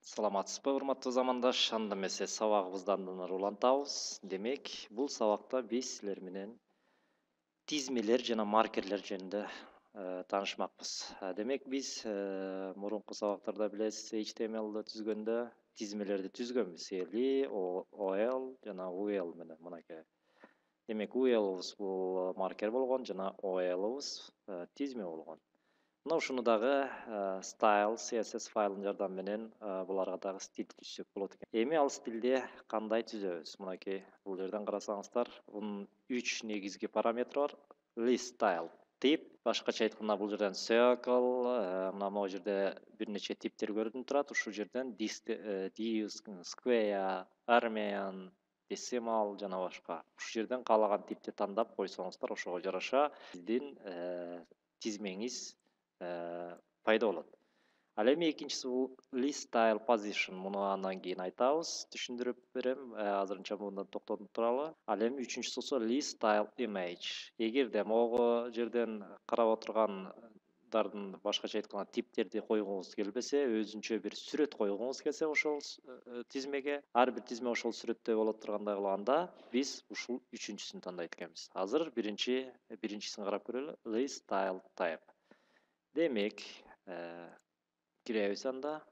Саламатсызбы, урматтуу замандаш? Анда эмесе сабагыбыздан улантабыз. Демек, бул сабакта биз силер менен тизмелер жана маркерлер жөнүндө таанышмакпыз. Демек, биз мурунку сабактарда билесиз, HTML'ды түзгөндө тизмелерди түзгөнбүз. Eli, OL жана UL менен мынакей. Демек, UL'ыбыз бул маркер болгон жана OL'ыбыз тизме болгон. Мына ушуну дагы style CSS файлын жардамы менен буларга дагы стиль түзсөк болот экен. Эми ал стилде кандай түзөбүз? Мынакей бул жерден карасаңыздар, бунун 3 негизги параметри бар. List style тип, башкача айтканда бул жерден circle, мына могу жерде бир нече типтер көрүнүп турат. Ушул жерден div, square, armenian, decimal жана башка. Ушул жерден каалаган типти тандап койсоңуздар, ошого жараша сиздин тизмеңиз пайда болот. Ал эми экинчиси бул list style position. Муну андан кийин айтабыз, түшүндүрүп берем. Азырынча мында токтотуп туралы. Ал эми үчүнчүсү болсо list style image. Эгерде могу жерден карап отургандардын башкача айтканда типтерди койгуңуз келбесе, өзүнчө бир сүрөт койгуңуз келсе ошол тизмеге, ар бир тизме ошол сүрөттө боло тургандай кылганда, биз ушул үчүнчүсүн тандайт экенбиз. Азыр биринчисин карап көрөлү. List style type. Демек, киребиз анда.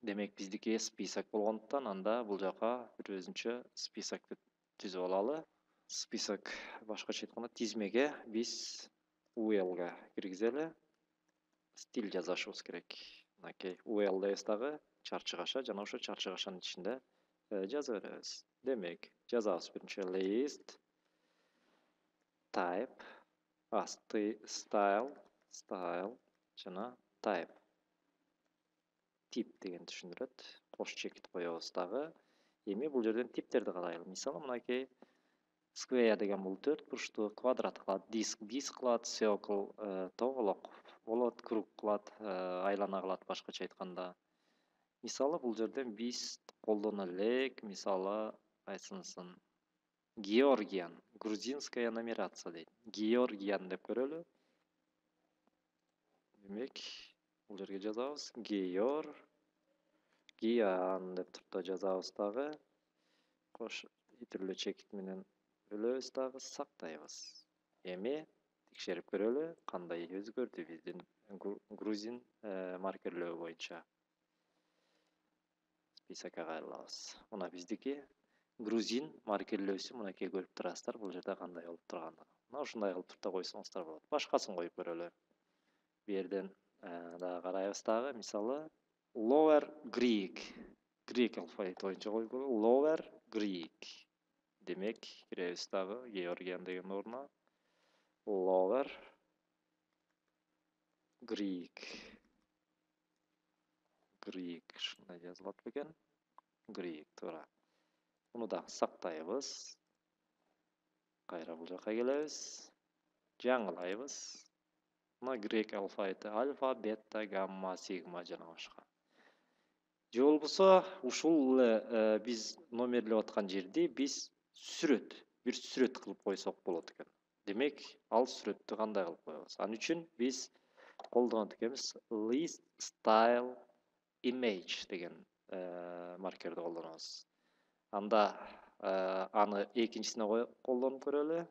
Демек, биздики список болгондуктан анда бул жака бир өзүнчө списокты түзүп алалы. Список башкача айтканда тизмеге биз UL-га киргизели. Стиль жазышыбыз керек. Мынакей UL дебиз дагы чарчыгаша жана ошо чарчыгашанын ичинде жаза беребиз. Демек, жазабыз биринчи list type, style жана type. Тип деген түшүндүрөт. Кош чекит коебуз дагы. Эми бул жерден типтерди карайлы. Мисалы, мынакей square деген бул 4 бурчтуу, квадрат кылат, disk кылат, circle тоголок болот, круг кылат, айлана кылат башкача айтканда. Мисалы, бул жерден биз колдоно элек, мисалы, кайсынысын Георгиян, грузинская нумерация дейт. Георгиян деп көрөлү. Демек, бул жерге жазабыз. Георгиян деп турта жазабыз дагы. Кош итирлүү чекит менен бөлөбүз дагы, сактайбыз. Эми текшерип көрөлү, кандай өзгөрдү биздин грузин маркерлөө боюнча. Списокко кайрылабыз. Мына биздики грузин маркерлөөсү мынакей көрүп турасыздар, бул жерде кандай болуп тургандыгын. Мына ушундай кылып турта койсоңуздар болот. Башкасын коюп көрөлү. Бу жерден дагы карайбыз дагы, мисалы, lower Greek алфавит боюнча коюп көрөлү. Lower Greek. Демек, киребиз дагы Георгиян деген ордуна. Lower Greek. Ушундай жазылат бекен. Greek, туура. Муну да сактайбыз. Кайра бул жака келебиз. Жаңылайбыз. Мына Greek алфавити альфа, бета, гамма, сигма жана башка. Же болбосо ушул биз номерлеп аткан жерди биз бир сүрөт кылып койсок болот экен. Демек, ал сүрөттү кандай кылып коебуз? Ал үчүн биз колдонот экенбиз list style image деген маркерди колдонобуз. Анда аны экинчисине колдонуп көрөлү.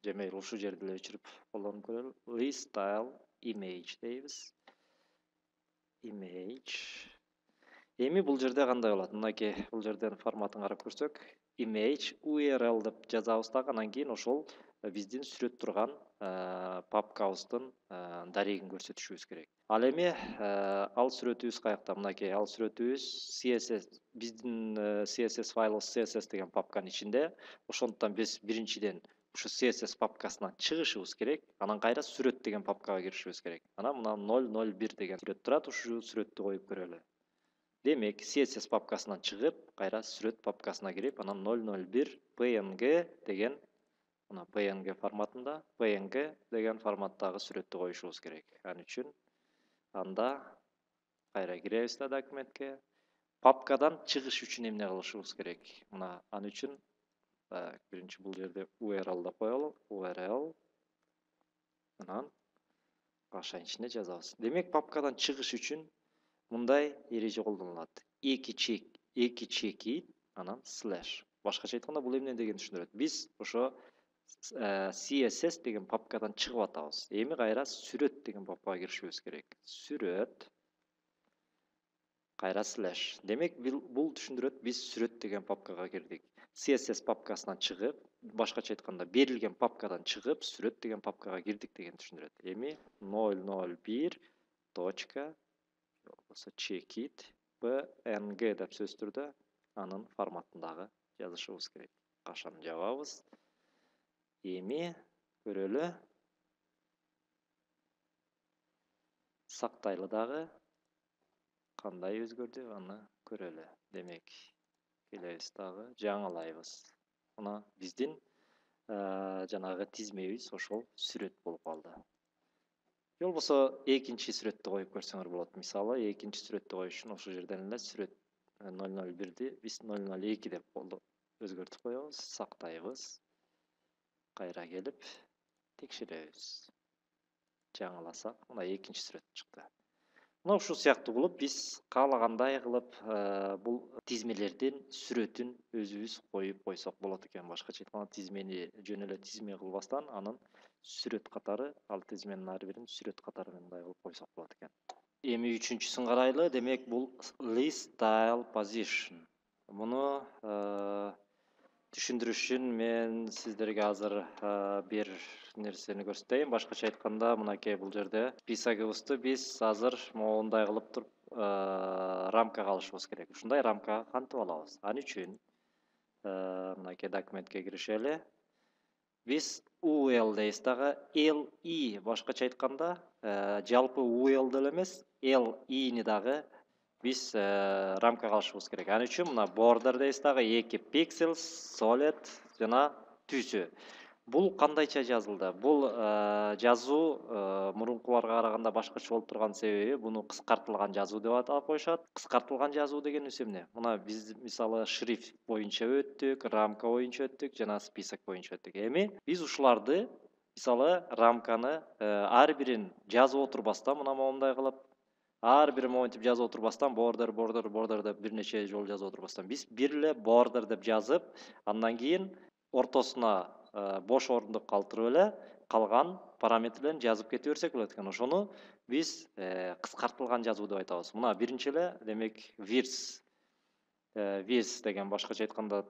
Же мейли ушул жерди эле өчүрүп колдонуп көрөлү. List style image дейбиз. Image. Эми бул жерде кандай болот? Мынакей бул жерден форматын карап көрсөк, image URL деп жазабыз дагы, анан кийин ошол биздин сүрөт турган папкабыздын дарегин көрсөтүшүбүз керек. Ал эми ал сүрөтүбүз каякта? Мынакей ал сүрөтүбүз биздин CSS файлы CSS деген папканын ичинде. Ошондуктан биз биринчиден ушу CSS папкасынан чыгышыбыз керек, анан кайра сүрөт деген папкага киришибиз керек. Анан мына 001 деген сүрөт турат, ушул сүрөттү коюп көрөлү. Демек, CSS папкасынан чыгып, кайра сүрөт папкасына кирип, анан 001 PNG деген, мына PNG форматында, PNG деген форматтагы сүрөттү коюшубуз керек. Ал үчүн анда кайра киребиз да документке. Папкадан чыгыш үчүн эмне кылышыбыз керек? Мына ал үчүн биринчи бул жерде URL деп коелу. URL. Анан кашанын ичине жазабыз. Демек, папкадан чыгыш үчүн мындай эреже колдонулат. Эки чекит анан slash. Башкача айтканда бул эмне дегенди түшүндүрөт. Биз ошо CSS деген папкадан чыгып атабыз. Эми кайра сүрөт деген папкага киришибиз керек. Сүрөт кайра slash. Демек бул түшүндүрөт, биз сүрөт деген папкага кирдик. CSS папкасынан чыгып, башкача айтканда берилген папкадан чыгып, сүрөт деген папкага кирдик деген түшүндүрөт. Эми 001 точка болбосо checkout png деп сөз түрдө анын форматындагы жазышыбыз керек. Кашан жабабыз. Эми көрөлү. Сактайлы дагы кандай өзгөрдү аны көрөлү. Демек, келебиз дагы жаңылайбыз. Мына биздин жанагы тизмебиз ошол сүрөт болуп калды. Же болбосо экинчи сүрөттү коюп көрсөңөр болот. Мисалы, экинчи сүрөттү коюш үчүн ошол жерден эле сүрөт 001'ди биз 002 деп өзгөртүп коебуз, сактайбыз. Кайра келип текшеребиз. Жаңыласак, мына экинчи сүрөт чыкты. Мына ушул сыяктуу кылып биз каалагандай кылып бул тизмелердин сүрөтүн өзүбүз коюп койсок болот экен. Башкача айтканда тизмени жөн эле тизме кылбастан анын сүрөт катары, ал тизменин ар бирин сүрөт катары мындай кылып койсок болот экен. Эми үчүнчүсүн карайлы. Демек бул list style position. Муну түшүндүрүш үчүн мен сиздерге азыр бир нерсени көрсөтөйүн. Башкача айтканда, мынакей бул жерде списогубузду биз азыр моундай кылып туруп рамкага алышыбыз керек. Ушундай рамкага кантип алабыз? Ал үчүн мынакей документке киришели. Биз UL дейбиз дагы LI башкача айтканда жалпы UL деле эмес, LI-ни дагы биз рамкага алышыбыз керек. Ал үчүн мына border дейбиз дагы 2 pixels, solid жана түсү. Бул кандайча жазылды? Бул жазуу мурункуларга караганда башкача болуп турган себеби буну кыскартылган жазуу деп атап коюшат. Кыскартылган жазуу дегенибиз эмне? Мына биз мисалы шрифт боюнча өттүк, рамка боюнча өттүк жана список боюнча өттүк. Эми биз ушуларды мисалы рамканы ар бирин жазып отурбастан мына моундай кылып ар бир моментип жазып отурбастан border деп бир нече жолу жазып отурбастан биз бир эле border деп жазып, андан кийин ортосуна бош орундук калтырып эле калган параметрлерин жазып кете берсек болот экен. Ошону биз кыскартылган жазуу деп айтабыз. Мына биринчи эле демек width деген башкача айтканда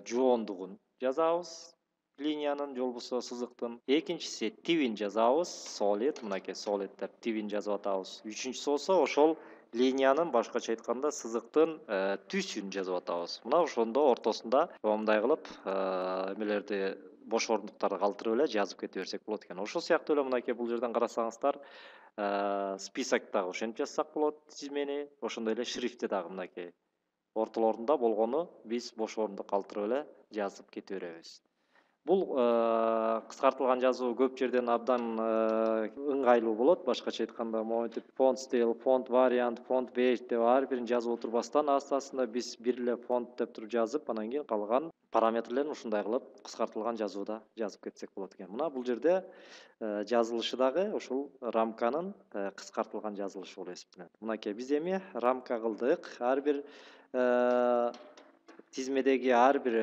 жуондугун жазабыз. Линиянын же болбосо сызыктын. Экинчиси тивин жазабыз. Solid, мынакей solid деп тивин жазып атабыз. Үчүнчүсү болсо ошол линиянын башкача айтканда сызыктын түсүн жазып атабыз. Мына ошондо ортосунда мындай кылып эмелерди бош орундуктарды калтырып эле жазып кете берсек болот экен. Ошол сыяктуу эле мынакей бул жерден карасаңыздар списоктагы ошентип жазсак болот тизмени, ошондой эле шрифти дагы мынакей ортолорунда болгону биз бош орундук калтырып эле жазып кете беребиз. Бул кыскартылган жазуу көп жерден абдан ыңгайлуу болот. Башкача айтканда моментип font style, font variant, font weight деп ар бирин жазып отурбастан астасында биз бир эле font деп туруп жазып, анан кийин калган параметрлерин ушундай кылып кыскартылган жазууда жазып кетсек болот экен. Мына бул жерде жазылышы дагы ушул рамканын кыскартылган жазылышы болуп эсептелет. Мынакей биз эми рамка кылдык. Ар бир тизмедеги ар бир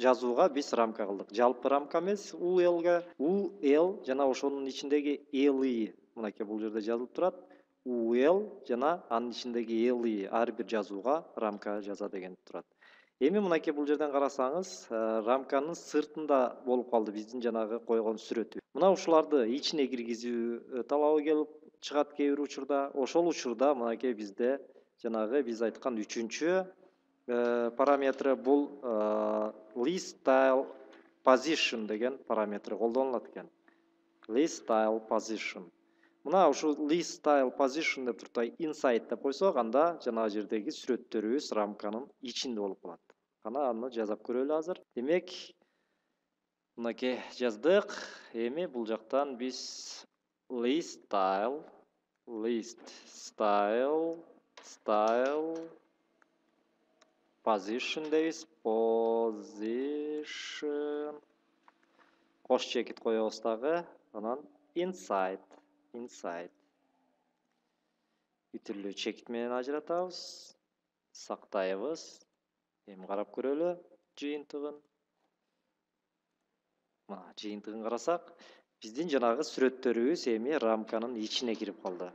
жазууга биз рамка кылдык. Жалпы рамка эмес, UL жана ошонун ичиндеги LI. Мынакей бул жерде жазылып турат. UL жана анын ичиндеги LI ар бир жазууга рамка жаза деген турат. Эми мынакей бул жерден карасаңыз, рамканын сыртында болуп калды биздин жанагы койгон сүрөтү. Мына ушуларды ичине киргизүү талабы келип чыгат кээ бир учурда. Ошол учурда мынакей бизде жанагы биз айткан үчүнчү параметри бул list style position деген параметр колдонулат экен. List style position. Мына ушул list style position деп туртай inside деп койсок, анда жанагы жердеги сүрөттөрүбүз рамканын ичинде болуп калат. Кана аны жазап көрөлү азыр. Демек, мынакей жаздык. Эми бул жактан биз list style position дейбиз. Position. Кош чекит коебуз дагы. Анан inside. үй түрлүү чекит менен ажыратабыз, сактайбыз. Эми карап көрөлү жыйынтыгын. Мына жыйынтыгын карасак, биздин жанагы сүрөттөрүбүз эми рамканын ичине кирип калды.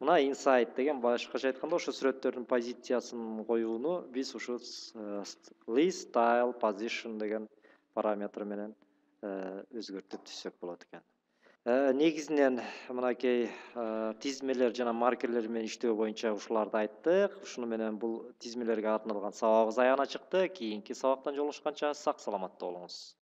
Мына inside деген башкача айтканда ошо сүрөттөрдүн позициясын коюуну биз ушу list style position деген параметр менен өзгөртүп түзсөк болот экен. Негизинен мынакей тизмелер жана маркерлер менен иштөө боюнча ушуларды айттык. Ушуну менен бул тизмелерге арналган сабагыбыз аягына чыкты. Кийинки сабактан жолугушканча сак саламатта болуңуз.